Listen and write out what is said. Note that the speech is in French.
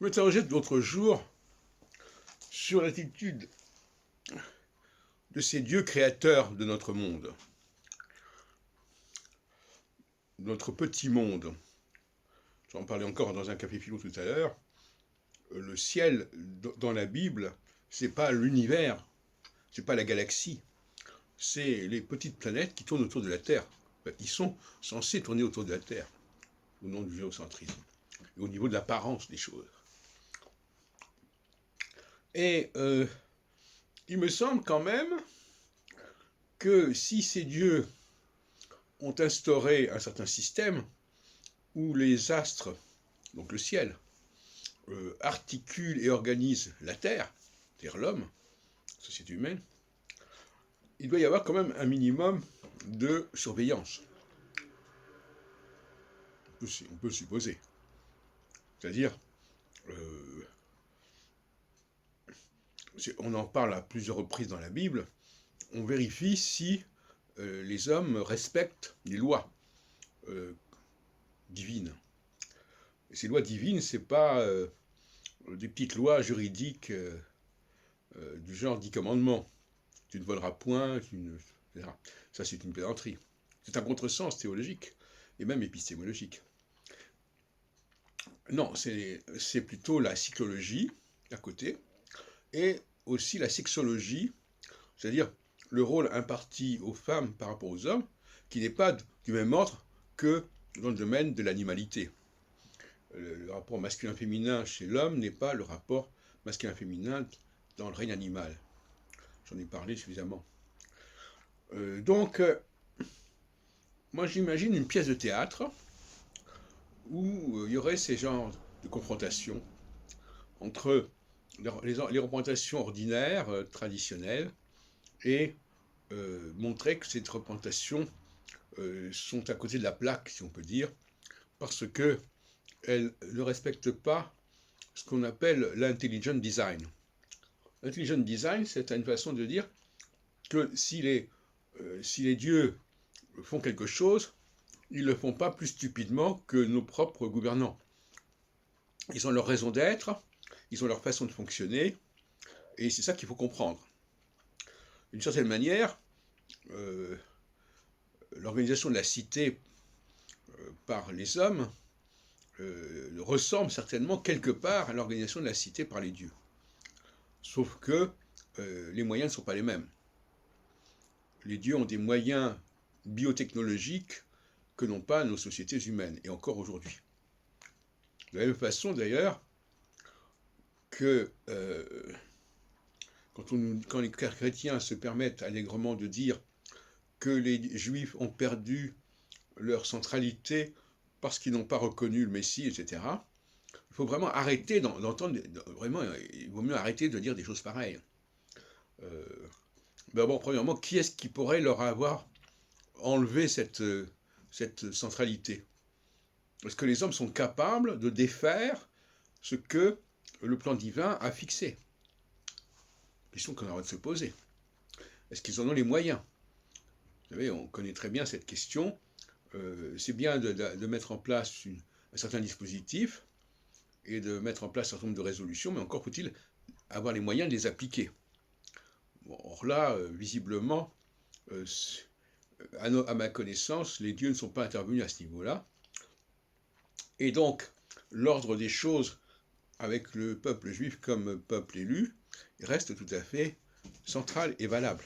Je m'interrogeais l'autre jour sur l'attitude de ces dieux créateurs de notre monde, notre petit monde. J'en parlais encore dans un café philo tout à l'heure. Le ciel dans la Bible, c'est pas l'univers, c'est pas la galaxie, c'est les petites planètes qui tournent autour de la Terre. Ils sont censés tourner autour de la Terre, au nom du géocentrisme, et au niveau de l'apparence des choses. Et il me semble quand même que si ces dieux ont instauré un certain système où les astres, donc le ciel, articulent et organisent la Terre, c'est-à-dire l'homme, la société humaine, il doit y avoir quand même un minimum de surveillance. On peut le supposer. C'est-à-dire, on en parle à plusieurs reprises dans la Bible, on vérifie si les hommes respectent les lois divines. Et ces lois divines, c'est pas des petites lois juridiques du genre 10 commandements. Tu ne voleras point, etc. Ça, c'est une plaisanterie. C'est un contresens théologique et même épistémologique. Non, c'est plutôt la psychologie à côté et aussi la sexologie, c'est-à-dire le rôle imparti aux femmes par rapport aux hommes, qui n'est pas du même ordre que dans le domaine de l'animalité. Le rapport masculin-féminin chez l'homme n'est pas le rapport masculin-féminin dans le règne animal. J'en ai parlé suffisamment. Donc, moi j'imagine une pièce de théâtre où il y aurait ces genres de confrontations entre les représentations ordinaires, traditionnelles, et montrer que ces représentations sont à côté de la plaque, si on peut dire, parce qu'elles ne respectent pas ce qu'on appelle l'intelligent design. L'intelligent design, c'est une façon de dire que si les dieux font quelque chose, ils ne le font pas plus stupidement que nos propres gouvernants. Ils ont leur raison d'être, ils ont leur façon de fonctionner, et c'est ça qu'il faut comprendre. D'une certaine manière, l'organisation de la cité par les hommes ressemble certainement quelque part à l'organisation de la cité par les dieux. Sauf que les moyens ne sont pas les mêmes. Les dieux ont des moyens biotechnologiques que n'ont pas nos sociétés humaines, et encore aujourd'hui. De la même façon d'ailleurs que quand les chrétiens se permettent allègrement de dire que les juifs ont perdu leur centralité parce qu'ils n'ont pas reconnu le Messie, etc., il faut vraiment arrêter d'entendre, vraiment, il vaut mieux arrêter de dire des choses pareilles. D'abord, premièrement, qui est-ce qui pourrait leur avoir enlevé cette centralité? Est-ce que les hommes sont capables de défaire ce que le plan divin a fixé? Question qu'on a le droit de se poser. Est-ce qu'ils en ont les moyens? Vous savez, on connaît très bien cette question. C'est bien de mettre en place un certain dispositif et de mettre en place un certain nombre de résolutions, mais encore faut-il avoir les moyens de les appliquer. Bon, or là, visiblement, à ma connaissance, les dieux ne sont pas intervenus à ce niveau-là. Et donc, l'ordre des choses avec le peuple juif comme peuple élu reste tout à fait central et valable.